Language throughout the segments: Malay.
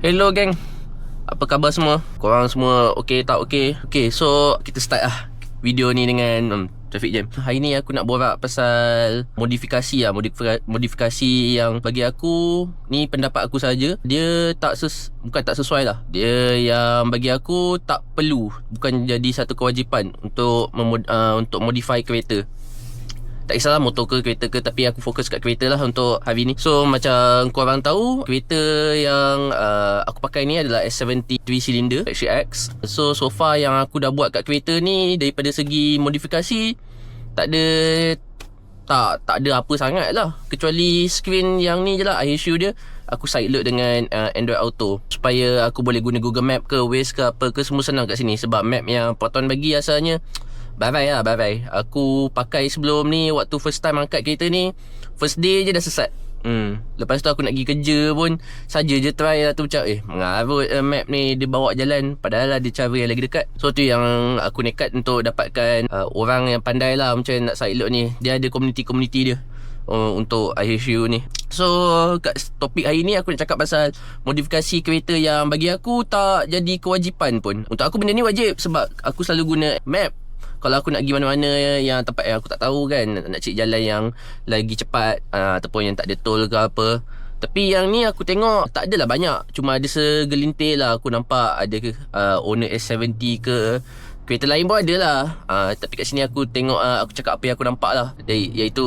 Hello geng, apa khabar semua? Korang semua okey tak okey? Okay, so kita start lah video ni dengan traffic jam. Hari ni aku nak borak pasal modifikasi modifikasi yang bagi aku ni pendapat aku saja. Dia bukan tak sesuai lah. Dia yang bagi aku tak perlu, bukan jadi satu kewajipan untuk modify kereta. Tak kisahlah motor ke kereta ke, tapi aku fokus kat kereta lah untuk hari ni. So macam korang tahu, kereta yang aku pakai ni adalah S70 3 cylinder XCX. So far yang aku dah buat kat kereta ni, daripada segi modifikasi tak ada apa sangat lah, kecuali screen yang ni je lah, iShoe dia aku side load dengan Android Auto supaya aku boleh guna Google Map ke Waze ke apa ke, semua senang kat sini. Sebab map yang Proton bagi asalnya bye-bye. Aku pakai sebelum ni, waktu first time angkat kereta ni, first day je dah sesat. Lepas tu aku nak pergi kerja pun saja je try lah tu, macam mengarut map ni dia bawa jalan, padahal ada cara yang lagi dekat. So tu yang aku nekat untuk dapatkan orang yang pandai lah macam nak side load ni. Dia ada community dia untuk iShoe ni. So kat topik hari ni aku nak cakap pasal modifikasi kereta yang bagi aku tak jadi kewajipan pun. Untuk aku benda ni wajib, sebab aku selalu guna map kalau aku nak pergi mana-mana yang tempat yang aku tak tahu kan, nak cari jalan yang lagi cepat ataupun yang tak ada tol ke apa. Tapi yang ni aku tengok tak adalah banyak, cuma ada segelintir lah aku nampak ada owner S70 ke, kereta lain pun ada lah. Tapi kat sini aku tengok, aku cakap apa yang aku nampak lah, iaitu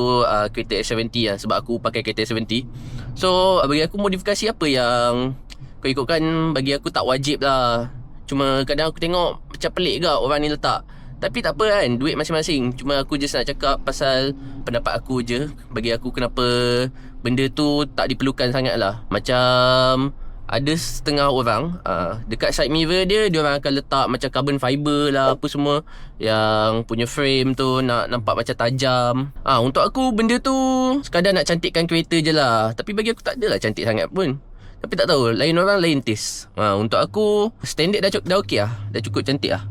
kereta S70 lah, sebab aku pakai kereta S70. So bagi aku modifikasi apa yang kau ikutkan, bagi aku tak wajib lah. Cuma kadang aku tengok macam pelik ke orang ni letak. Tapi tak apa kan, duit masing-masing. Cuma aku just nak cakap pasal pendapat aku je. Bagi aku kenapa benda tu tak diperlukan sangat lah. Macam ada setengah orang dekat side mirror dia orang akan letak macam carbon fiber lah apa semua, yang punya frame tu nak nampak macam tajam. Untuk aku benda tu sekadar nak cantikkan kereta je lah. Tapi bagi aku tak adalah cantik sangat pun. Tapi tak tahu, lain orang lain taste. Untuk aku standard dah okey lah, dah cukup cantik lah.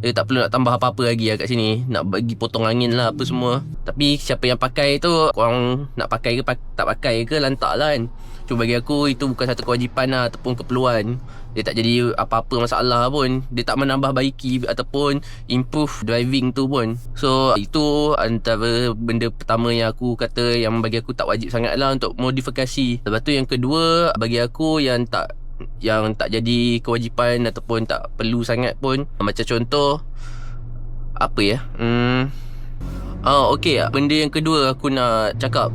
Dia tak perlu nak tambah apa-apa lagi lah kat sini, nak bagi potong angin lah apa semua. Tapi siapa yang pakai tu, korang nak pakai ke tak pakai ke, lantak lah kan. Cuma bagi aku itu bukan satu kewajipan lah, ataupun keperluan. Dia tak jadi apa-apa masalah pun. Dia tak menambah baiki ataupun improve driving tu pun. So itu antara benda pertama yang aku kata yang bagi aku tak wajib sangat lah untuk modifikasi. Lepas tu yang kedua, bagi aku yang tak jadi kewajipan ataupun tak perlu sangat pun, macam contoh apa ya, okey, benda yang kedua aku nak cakap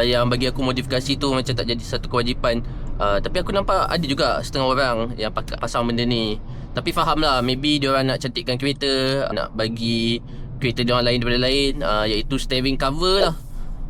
yang bagi aku modifikasi tu macam tak jadi satu kewajipan. Tapi aku nampak ada juga setengah orang yang pasang benda ni. Tapi faham lah, maybe diorang nak cantikkan kereta, nak bagi kereta diorang lain daripada lain, iaitu steering cover lah.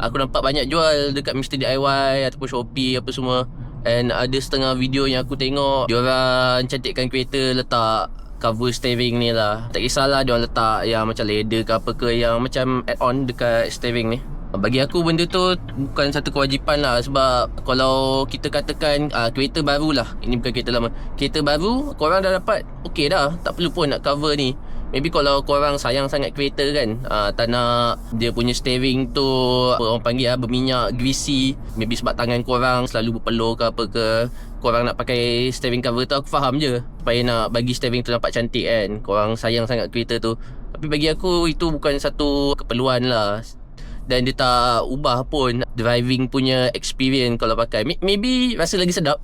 Aku nampak banyak jual dekat Mr. DIY ataupun Shopee apa semua. And ada setengah video yang aku tengok, diorang cantikkan kereta letak cover steering ni lah. Tak kisahlah diorang letak yang macam leather ke apa ke, yang macam add-on dekat steering ni. Bagi aku benda tu bukan satu kewajipan lah. Sebab kalau kita katakan kereta baru lah, ini bukan kereta lama, kereta baru korang dah dapat, okey dah, tak perlu pun nak cover ni. Maybe kalau korang sayang sangat kereta kan, tak nak dia punya steering tu apa orang panggil berminyak, greasy. Maybe sebab tangan korang selalu berpeluh ke apa ke, korang nak pakai steering cover tu, aku faham je, supaya nak bagi steering tu nampak cantik kan. Korang sayang sangat kereta tu. Tapi bagi aku itu bukan satu keperluan lah. Dan dia tak ubah pun driving punya experience kalau pakai. Maybe rasa lagi sedap,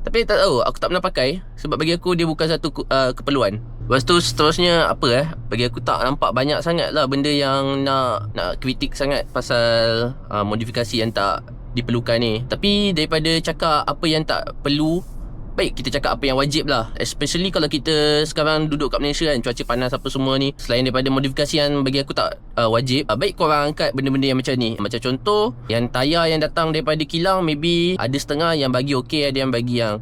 tapi tak tahu, aku tak pernah pakai. Sebab bagi aku dia bukan satu keperluan. Lepas tu seterusnya apa bagi aku tak nampak banyak sangat lah benda yang nak kritik sangat pasal modifikasi yang tak diperlukan ni. Tapi daripada cakap apa yang tak perlu, baik kita cakap apa yang wajib lah. Especially kalau kita sekarang duduk kat Malaysia kan, cuaca panas apa semua ni. Selain daripada modifikasi yang bagi aku tak wajib, baik korang angkat benda-benda yang macam ni. Macam contoh, yang tayar yang datang daripada kilang, maybe ada setengah yang bagi okey, ada yang bagi yang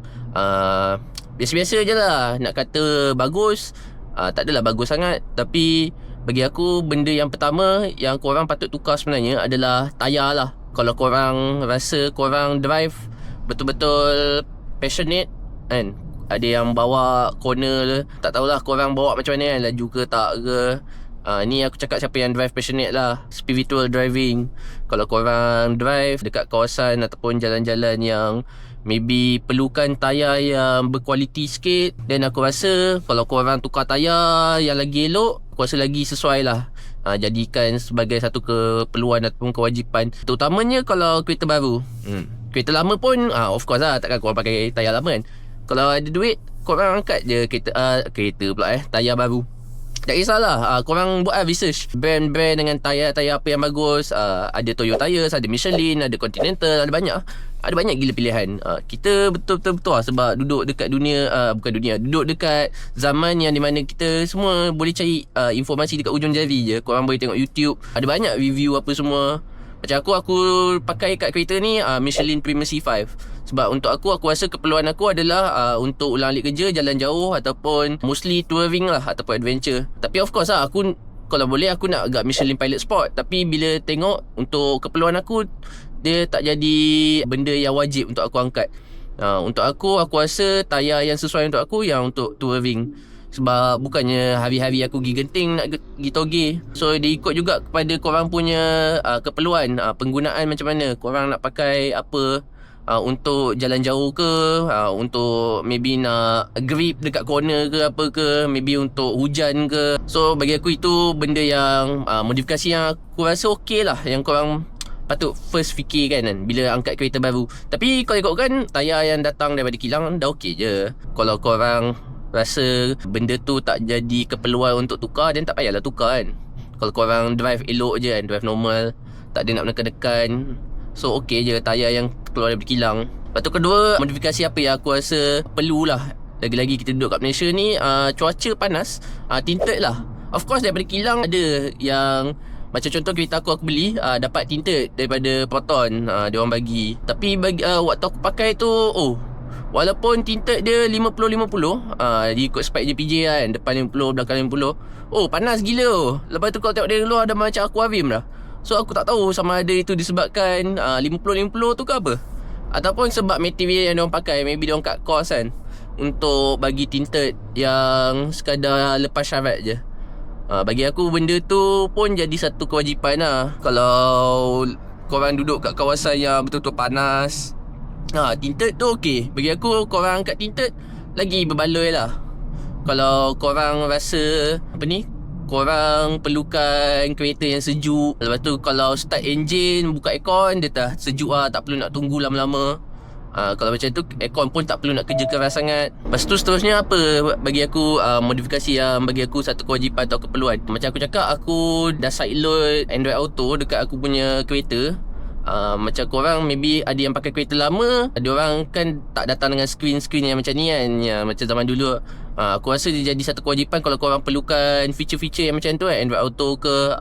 biasa-biasa je lah. Nak kata bagus, tak adalah bagus sangat. Tapi bagi aku benda yang pertama yang korang patut tukar sebenarnya adalah tayar lah. Kalau korang rasa korang drive betul-betul passionate kan, ada yang bawa corner, tak tahulah korang bawa macam mana kan, laju ke tak ke. Ni aku cakap siapa yang drive passionate lah, spiritual driving. Kalau korang drive dekat kawasan ataupun jalan-jalan yang maybe perlukan tayar yang berkualiti sikit. Dan aku rasa kalau korang tukar tayar yang lagi elok, aku rasa lagi sesuai lah. Jadikan sebagai satu keperluan ataupun kewajipan, terutamanya kalau kereta baru. Kereta lama pun of course lah, takkan korang pakai tayar lama kan. Kalau ada duit, korang angkat je tayar baru. Tak kisahlah, korang buat research brand-brand dengan tayar-tayar apa yang bagus. Ada Toyo Tires, ada Michelin, ada Continental, ada banyak gila pilihan. Kita betul-betul lah, sebab duduk dekat duduk dekat zaman yang di mana kita semua boleh cari informasi dekat ujung jari je. Korang boleh tengok YouTube, ada banyak review apa semua. Macam aku pakai kat kereta ni Michelin Premier C5. Sebab untuk aku rasa keperluan aku adalah untuk ulang alik kerja, jalan jauh, ataupun mostly touring lah, ataupun adventure. Tapi of course lah, aku kalau boleh aku nak agak Michelin Pilot Sport. Tapi bila tengok untuk keperluan aku, dia tak jadi benda yang wajib untuk aku angkat. Untuk aku rasa tayar yang sesuai untuk aku yang untuk touring. Sebab bukannya hari-hari aku pergi genting nak pergi toge. So dia ikut juga kepada korang punya keperluan, penggunaan macam mana. Korang nak pakai apa, untuk jalan jauh ke, untuk maybe nak grip dekat corner ke apa ke, maybe untuk hujan ke. So bagi aku itu benda yang modifikasi yang aku rasa okey lah, yang korang patut first fikirkan kan bila angkat kereta baru. Tapi kalau ikutkan tayar yang datang daripada kilang dah okey je. Kalau korang rasa benda tu tak jadi keperluan untuk tukar, dan tak payahlah tukar kan. Kalau korang drive elok je kan, drive normal, tak ada nak menekan-nekan, so okey je tayar yang keluar daripada kilang. Lepas tu kedua, modifikasi apa yang aku rasa perlulah, lagi-lagi kita duduk kat Malaysia ni, cuaca panas, tinted lah. Of course daripada kilang ada yang macam contoh kereta aku beli dapat tinted daripada Proton, dia orang bagi. Tapi waktu aku pakai tu, walaupun tinted dia 50-50, dia ikut spek JPJ kan, depan 50, belakang 50. Panas gila. Lepas tu kalau tengok dari luar dah macam aquarium dah. So aku tak tahu sama ada itu disebabkan 50-50 tu ke apa, ataupun sebab material yang diorang pakai. Maybe diorang cut cost kan, untuk bagi tinted yang sekadar lepas syarat je. Bagi aku benda tu pun jadi satu kewajipan lah. Kalau korang duduk kat kawasan yang betul-betul panas, tinted tu okey. Bagi aku korang angkat tinted lagi berbaloi lah. Kalau korang rasa korang perlukan kereta yang sejuk, lepas tu kalau start engine, buka aircon, dia dah sejuk lah, tak perlu nak tunggu lama-lama. Kalau macam tu, aircon pun tak perlu nak kerja keras sangat. Lepas tu seterusnya apa bagi aku, modifikasi yang bagi aku satu kewajipan atau keperluan. Macam aku cakap, aku dah side load Android Auto dekat aku punya kereta. Macam korang maybe ada yang pakai kereta lama, ada orang kan tak datang dengan screen yang macam ni kan, yang macam zaman dulu. Aku rasa dia jadi satu kewajipan kalau korang perlukan feature-feature yang macam tu kan, Android Auto ke,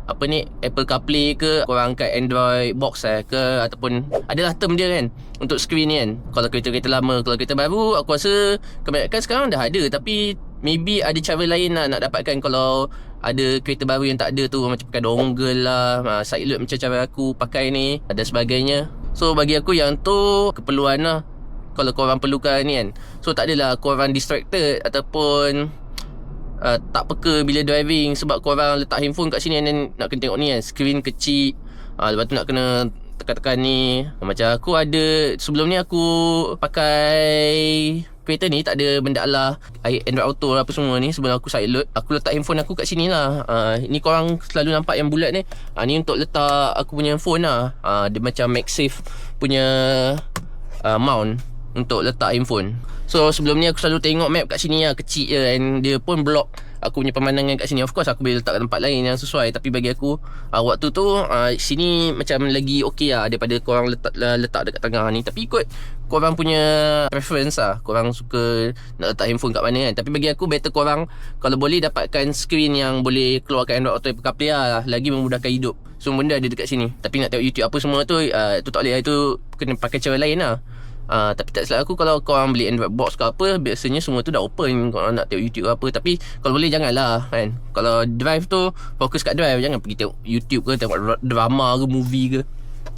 Apple CarPlay ke, korang angkat Android Box ke, ataupun adalah term dia kan untuk screen ni kan. Kalau kereta-kereta lama. Kalau kereta baru, aku rasa kebanyakan sekarang dah ada, tapi maybe ada cara lain lah nak dapatkan. Kalau ada kereta baru yang tak ada tu, macam pakai dongle lah, side load macam cara aku pakai ni, ada sebagainya. So bagi aku yang tu keperluan lah kalau korang perlukan ni kan. So tak adalah korang distracted ataupun tak peka bila driving sebab korang letak handphone kat sini dan nak kena tengok ni kan, screen kecil. Lepas tu nak kena tekan-tekan ni. Macam aku ada, sebelum ni aku pakai kereta ni tak ada benda lah Android Auto apa semua ni. Sebelum aku side load, aku letak handphone aku kat sini lah. Ni korang selalu nampak yang bulat ni, ni untuk letak aku punya handphone lah. Dia macam MagSafe punya mount untuk letak handphone. So sebelum ni aku selalu tengok map kat sini lah, kecil je, and dia pun block aku punya pemandangan kat sini. Of course aku boleh letak kat tempat lain yang sesuai, tapi bagi aku waktu tu sini macam lagi okey lah daripada korang letak dekat tengah ni. Tapi ikut korang punya preference lah, korang suka nak letak handphone kat mana kan. Tapi bagi aku better korang kalau boleh dapatkan screen yang boleh keluarkan Android Auto Apple CarPlay lah, lagi memudahkan hidup. Semua benda ada dekat sini. Tapi nak tengok YouTube apa semua tu, tu tak boleh, itu kena pakai cara lain lah. Tapi tak silap aku, kalau korang beli Android Box ke apa, biasanya semua tu dah open kalau nak tengok YouTube apa. Tapi kalau boleh janganlah kan. Kalau drive tu, fokus kat drive, jangan pergi tengok YouTube ke, tengok drama ke, movie ke.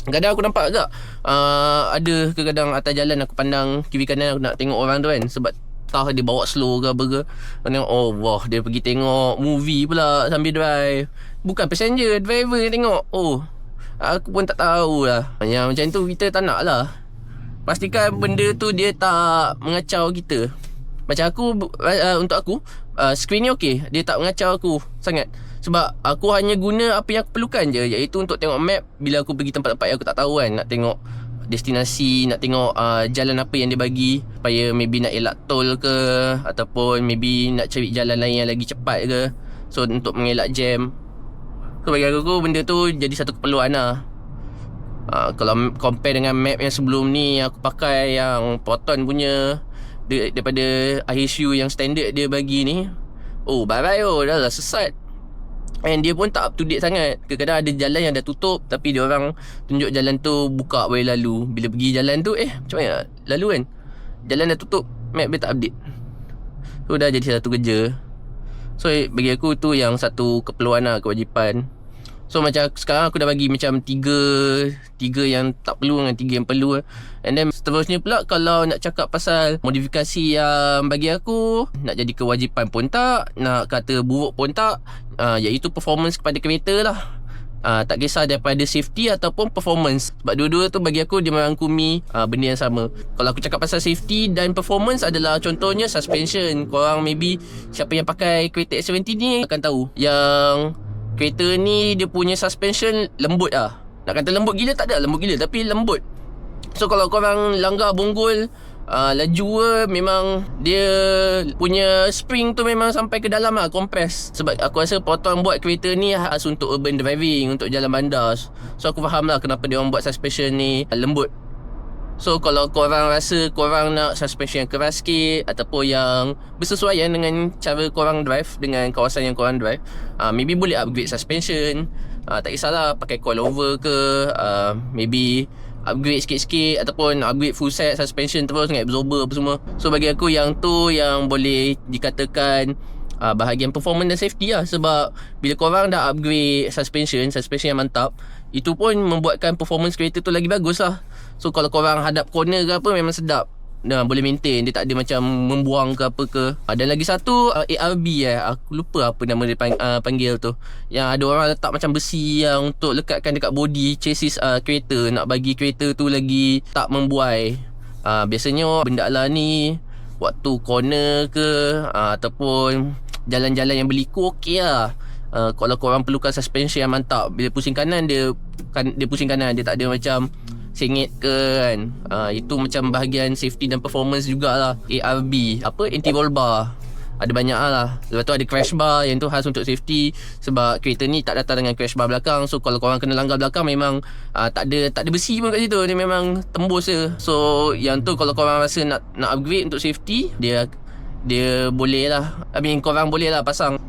Kadang aku nampak agak ada ke kadang atas jalan aku pandang kiri kanan, aku nak tengok orang tu kan, sebab tah dia bawa slow ke apa ke, aku tengok wah, dia pergi tengok movie pula sambil drive. Bukan passenger, driver yang tengok. Aku pun tak tahulah. Yang macam tu kita tak nak lah. pastikan benda tu dia tak mengacau kita. Macam aku, untuk aku, skrin ni okey, dia tak mengacau aku sangat. Sebab aku hanya guna apa yang aku perlukan je, iaitu untuk tengok map bila aku pergi tempat-tempat yang aku tak tahu kan. Nak tengok destinasi, nak tengok jalan apa yang dia bagi, supaya maybe nak elak tol ke, ataupun maybe nak cari jalan lain yang lagi cepat ke. So untuk mengelak jam. So bagi aku benda tu jadi satu keperluan lah. Kalau compare dengan map yang sebelum ni, aku pakai yang Proton punya, daripada ISU yang standard dia bagi ni, bye-bye dah lah sesat. And dia pun tak up to date sangat. Kadang-kadang ada jalan yang dah tutup, tapi dia orang tunjuk jalan tu buka boleh lalu. Bila pergi jalan tu, macam mana lalu kan, jalan dah tutup, map dia tak update. So dah jadi satu kerja. So bagi aku tu yang satu keperluan lah, kewajipan. So macam sekarang aku dah bagi macam tiga yang tak perlu dengan 3 yang perlu. And then seterusnya pula, kalau nak cakap pasal modifikasi yang bagi aku nak jadi kewajipan pun tak, nak kata buruk pun tak, iaitu performance kepada kereta lah. Tak kisah daripada safety ataupun performance. Sebab dua-dua tu bagi aku dia merangkumi benda yang sama. Kalau aku cakap pasal safety dan performance adalah contohnya suspension. Korang maybe siapa yang pakai kereta S70 ni akan tahu yang kereta ni dia punya suspension lembut lah. Nak kata lembut gila tak ada lembut gila, tapi lembut. So kalau korang langgar bonggol, laju memang dia punya spring tu memang sampai ke dalam lah, compress. Sebab aku rasa Proton buat kereta ni khas untuk urban driving, untuk jalan bandar. So aku faham lah kenapa dia orang buat suspension ni lembut. So kalau korang rasa korang nak suspension yang keras sikit, ataupun yang bersesuaian dengan cara korang drive, dengan kawasan yang korang drive, maybe boleh upgrade suspension. Tak kisahlah pakai coilover ke, maybe upgrade sikit-sikit, ataupun upgrade full set suspension terus dengan absorber apa semua. So bagi aku yang tu yang boleh dikatakan bahagian performance dan safety lah. Sebab bila korang dah upgrade suspension yang mantap, itu pun membuatkan performance kereta tu lagi bagus lah. So kalau korang hadap corner ke apa, memang sedap. Boleh maintain, dia tak ada macam membuang ke apa ke. Dan lagi satu, ARB aku lupa apa nama dia panggil tu, yang ada orang letak macam besi yang untuk lekatkan dekat body chassis kereta, nak bagi kereta tu lagi tak membuai. Biasanya benda ala ni waktu corner ke, ataupun jalan-jalan yang berliku, okey lah. Kalau korang perlukan suspension yang mantap, bila pusing kanan dia pusing kanan, dia tak ada macam sengit ke kan. Itu macam bahagian safety dan performance jugalah. ARB, anti-roll bar, ada banyak lah. Lepas tu ada crash bar, yang tu khas untuk safety. Sebab kereta ni tak datang dengan crash bar belakang. So kalau korang kena langgar belakang, memang tak ada besi pun kat situ, dia memang tembus je. So yang tu kalau korang rasa nak upgrade untuk safety, dia boleh lah, korang boleh lah pasang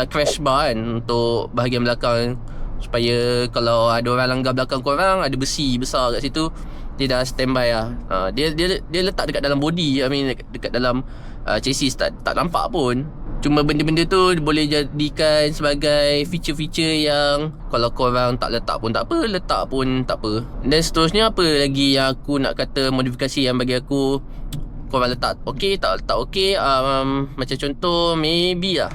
crash bar kan, untuk bahagian belakang, supaya kalau ada orang langgar belakang korang, ada besi besar kat situ, dia dah standby lah. Dia letak dekat dalam body, dekat dalam chassis, tak nampak pun. Cuma benda-benda tu boleh jadikan sebagai feature-feature yang kalau korang tak letak pun tak apa, letak pun tak apa. Dan seterusnya, apa lagi yang aku nak kata modifikasi yang bagi aku korang letak okey, tak letak okey. Macam contoh, maybe lah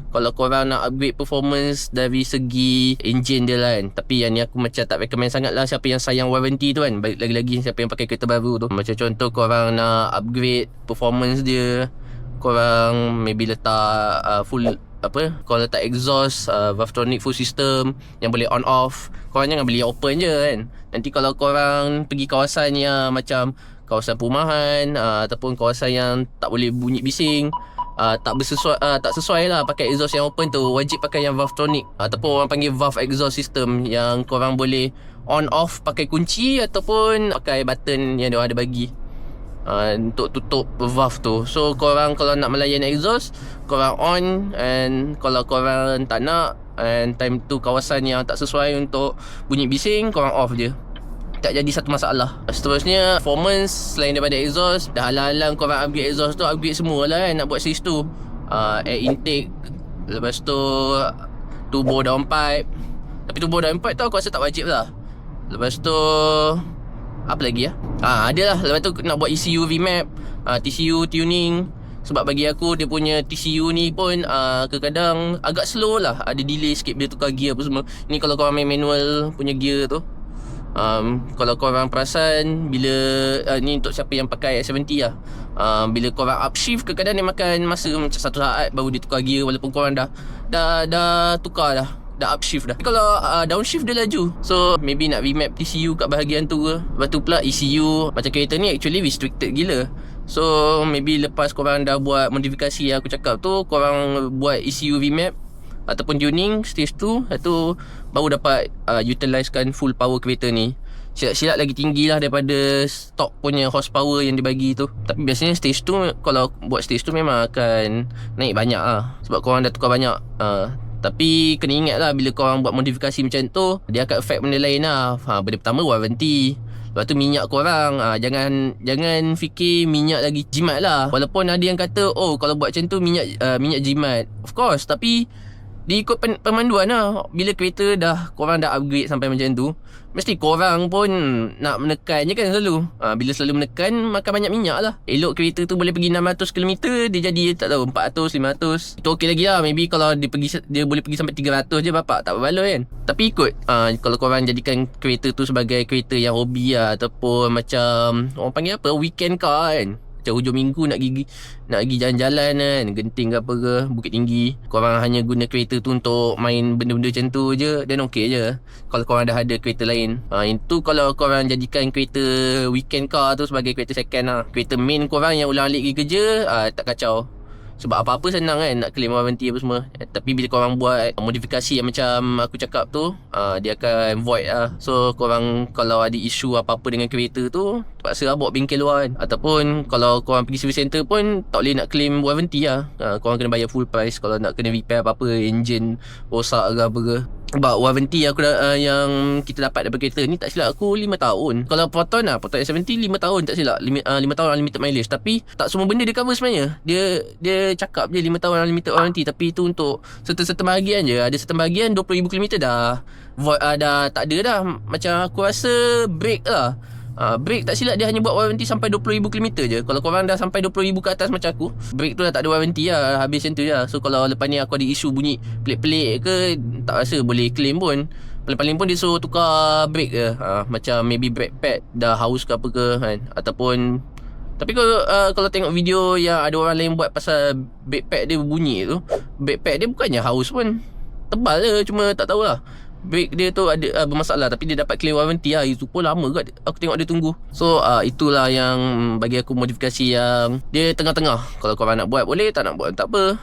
kalau korang nak upgrade performance dari segi engine dia lah kan. Tapi yang ni aku macam tak recommend sangat lah, siapa yang sayang warranty tu kan. Lagi-lagi siapa yang pakai kereta baru tu. Macam contoh korang nak upgrade performance dia, korang maybe letak full korang letak exhaust, Valvetronic full system yang boleh on off. Korang jangan beli open je kan. Nanti kalau korang pergi kawasan yang macam kawasan perumahan, ataupun kawasan yang tak boleh bunyi bising, tak sesuai lah pakai exhaust yang open tu, wajib pakai yang Valvetronic, ataupun orang panggil valve exhaust system, yang korang boleh on off pakai kunci ataupun pakai button yang dia ada bagi untuk tutup valve tu. So korang kalau nak melayan exhaust, korang on, and kalau korang tak nak, and time tu kawasan yang tak sesuai untuk bunyi bising, korang off je, tak jadi satu masalah. Seterusnya, performance selain daripada exhaust, dah halang-halang korang upgrade exhaust tu, upgrade semua lah kan, nak buat series tu. Air intake, lepas tu turbo downpipe. Tapi turbo downpipe tu aku rasa tak wajib lah. Lepas tu apa lagi ada lah. Lepas tu nak buat ECU remap, TCU tuning. Sebab bagi aku dia punya TCU ni pun kadang-kadang agak slow lah, ada delay sikit bila tukar gear apa semua. Ni kalau korang main manual punya gear tu, Kalau korang perasan, bila ni untuk siapa yang pakai X70 lah, bila korang upshift, kadang-kadang dia makan masa macam 1 saat baru dia tukar gear, walaupun korang dah tukar dah upshift dah. Kalau downshift dia laju. So maybe nak remap TCU kat bahagian tu ke. Lepas tu pula ECU, macam kereta ni actually restricted gila. So maybe lepas korang dah buat modifikasi yang aku cakap tu, korang buat ECU remap ataupun tuning stage 2, itu baru dapat utilisekan full power kereta ni. Silap-silap lagi tinggi lah daripada stock punya horsepower yang dibagi tu. Tapi biasanya stage 2, kalau buat stage 2 memang akan naik banyak lah, sebab korang dah tukar banyak. Tapi kena ingat lah, bila korang buat modifikasi macam tu, dia akan affect benda lain lah. Benda pertama warranty. Lepas tu minyak korang, jangan fikir minyak lagi jimat lah. Walaupun ada yang kata, oh kalau buat macam tu minyak jimat. Of course, tapi dia ikut pemanduan lah. Bila kereta korang dah upgrade sampai macam tu, mesti korang pun nak menekan je kan selalu. Bila selalu menekan, makan banyak minyak lah. Elok kereta tu boleh pergi 600km, dia jadi tak tahu 400, 500. Itu okey lagi lah. Maybe kalau dia boleh pergi sampai 300 je, bapak tak berbaloi kan. Tapi ikut kalau korang jadikan kereta tu sebagai kereta yang hobi lah, ataupun macam orang panggil apa, weekend car kan. Macam hujung minggu nak pergi jalan-jalan kan, Genting ke apa ke, Bukit Tinggi, korang hanya guna kereta tu untuk main benda-benda macam tu je, dan okey je. Kalau korang dah ada kereta lain, itu kalau korang jadikan kereta weekend car tu sebagai kereta second lah. Kereta main korang yang ulang-alik pergi kerja, tak kacau. Sebab apa-apa senang kan nak claim warranty apa semua. Tapi bila korang buat modifikasi yang macam aku cakap tu, dia akan void lah. So korang kalau ada isu apa-apa dengan kereta tu, terpaksa lah bawa bengkel luar kan. Ataupun kalau korang pergi service center pun tak boleh nak claim warranty lah. Korang kena bayar full price kalau nak kena repair apa-apa, engine rosak ke apa ke. Sebab warranty yang kita dapat daripada kereta ni, tak silap aku 5 tahun. Kalau Proton S70 5 tahun tak silap, 5 tahun unlimited mileage. Tapi tak semua benda dia cover sebenarnya. Dia cakap je 5 tahun unlimited warranty, tapi itu untuk certain bahagian je. Ada certain bahagian 20,000 km dah tak ada dah. Macam aku rasa brake lah, brake tak silap dia hanya buat warranty sampai 20,000 km je. Kalau korang dah sampai 20,000 ke atas macam aku, brake tu dah tak ada warranty lah, habis macam tu lah. So kalau lepas ni aku ada isu bunyi pelik-pelik ke, tak rasa boleh claim pun. Paling-paling pun dia suruh tukar brake je. Macam maybe brake pad dah haus ke apa ke kan. Ataupun, tapi kalau tengok video yang ada orang lain buat pasal brake pad dia berbunyi tu, brake pad dia bukannya haus pun, tebal je, cuma tak tahulah brake dia tu ada bermasalah, tapi dia dapat claim warranty lah. Itu pun lama kot aku tengok dia tunggu. So itulah yang bagi aku modifikasi yang dia tengah-tengah. Kalau korang nak buat boleh, tak nak buat tak apa,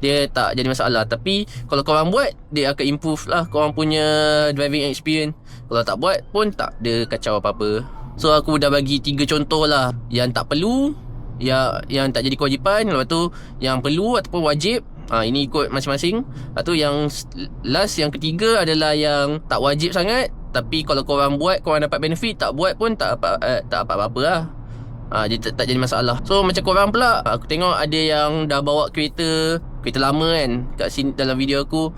dia tak jadi masalah. Tapi kalau korang buat, dia akan improve lah korang punya driving experience. Kalau tak buat pun tak ada kacau apa-apa. So aku dah bagi 3 contoh lah, yang tak perlu, yang tak jadi kewajipan. Lepas tu yang perlu ataupun wajib. Ini ikut masing-masing. Lepas tu yang last, yang ketiga adalah yang tak wajib sangat, tapi kalau korang buat, korang dapat benefit. Tak buat pun tak apa-apa lah. Dia tak jadi masalah. So macam korang pula, aku tengok ada yang dah bawa kereta lama kan kat sini dalam video aku.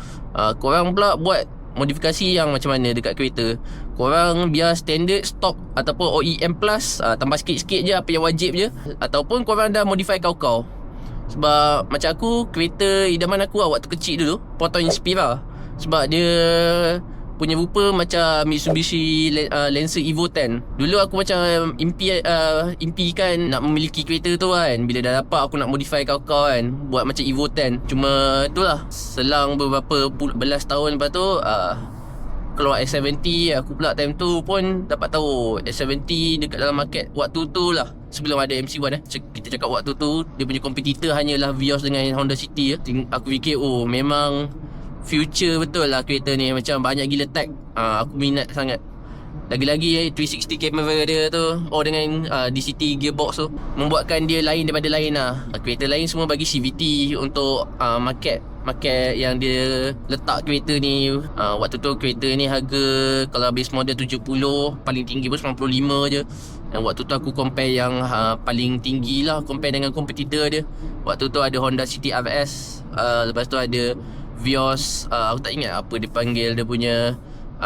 Korang pula buat modifikasi yang macam mana dekat kereta. Korang biar standard stock ataupun OEM plus, tambah sikit-sikit je apa yang wajib je. Ataupun korang dah modify kau-kau. Sebab macam aku, kereta idaman aku waktu kecil dulu Proton Inspira. Sebab dia punya rupa macam Mitsubishi Lancer Evo 10. Dulu aku macam impikan nak memiliki kereta tu kan. Bila dah dapat, aku nak modify kau-kau kan, buat macam Evo 10. Cuma itulah, selang beberapa belas tahun lepas tu keluar S70. Aku pula time tu pun dapat tahu S70 dekat dalam market waktu tu lah, sebelum ada MC1 kita cakap waktu tu dia punya kompetitor hanyalah Vios dengan Honda City. Aku fikir memang future betul lah kereta ni, macam banyak gila tag. Aku minat sangat. Lagi-lagi 360 kamera dia tu, dengan DCT gearbox tu, membuatkan dia lain daripada lain lah. Kereta lain semua bagi CVT untuk market yang dia letak kereta ni. Waktu tu kereta ni harga, kalau base model 70, paling tinggi pun 95 je. Dan waktu tu aku compare yang paling tinggi lah, compare dengan kompetitor dia. Waktu tu ada Honda City RS, lepas tu ada Vios, aku tak ingat apa dia panggil dia punya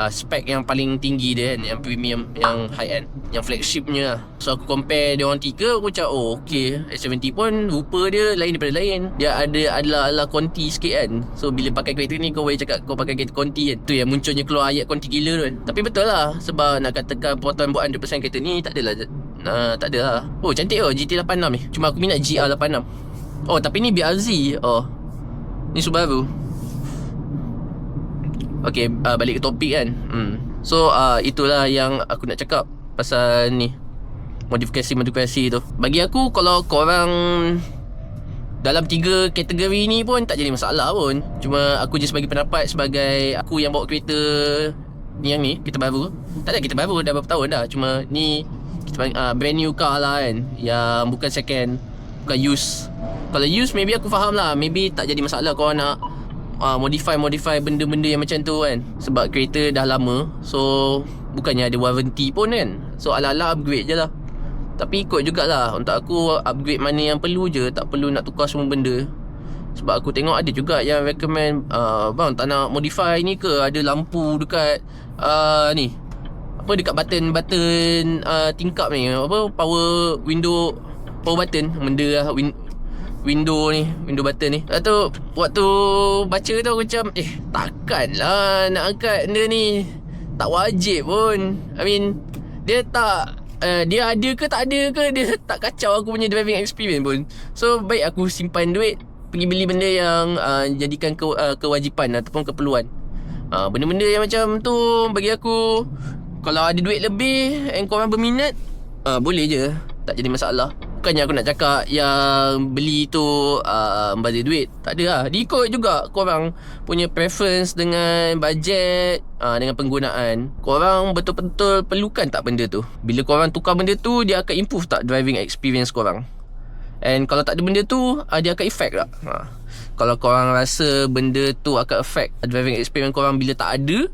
spec yang paling tinggi dia kan, yang premium, yang high end, yang flagshipnya lah. So aku compare dia orang 3, aku macam oh okay, S70 pun rupa dia lain daripada lain. Dia ada ala Conti sikit kan. So bila pakai kereta ni kau boleh cakap kau pakai kereta Conti kan. Tu yang munculnya keluar ayat Conti gila tu kan. Tapi betul lah, sebab nak katakan perataan buat 100% kereta ni tak adalah. Tak ada lah. Oh cantik GT86 ni. Cuma aku minat GR86. Oh tapi ni BRZ. Oh ni Subaru. Okay, balik ke topik kan. So itulah yang aku nak cakap pasal ni, modifikasi tu. Bagi aku, kalau korang dalam 3 kategori ni pun tak jadi masalah pun. Cuma aku just bagi pendapat sebagai aku yang bawa kereta ni, yang ni kereta baru. Tak ada kereta baru, dah berapa tahun dah. Cuma ni kita brand new car lah kan, yang bukan second, bukan used. Kalau used maybe aku faham lah, maybe tak jadi masalah korang nak modify benda-benda yang macam tu kan. Sebab kereta dah lama, so bukannya ada warranty pun kan. So ala-ala upgrade je lah. Tapi ikut jugalah, untuk aku upgrade mana yang perlu je, tak perlu nak tukar semua benda. Sebab aku tengok ada juga yang recommend, bang tak nak modify ni ke, ada lampu dekat ni, apa, dekat button tingkap ni, apa, power button, benda lah, window button ni. Lepas tu waktu baca tu aku macam takkanlah nak angkat benda ni, tak wajib pun. I mean dia tak dia ada ke tak ada ke, dia tak kacau aku punya driving experience pun. So baik aku simpan duit, pergi beli benda yang jadikan kewajipan ataupun keperluan. Benda-benda yang macam tu bagi aku, kalau ada duit lebih and korang berminat, boleh je, tak jadi masalah. Bukannya aku nak cakap yang beli tu membazir duit, tak ada lah. Diikut juga korang punya preference dengan bajet, dengan penggunaan. Korang betul-betul perlukan tak benda tu. Bila korang tukar benda tu, dia akan improve tak driving experience korang. And kalau tak ada benda tu, dia akan effect tak. Kalau korang rasa benda tu akan affect driving experience korang bila tak ada,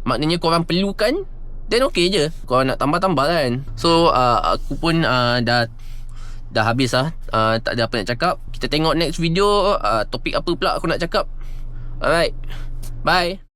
maknanya korang perlukan, then okay je. Korang nak tambah-tambah kan. So aku pun dah habis lah. Tak ada apa nak cakap. Kita tengok next video, topik apa pula aku nak cakap. Alright, bye.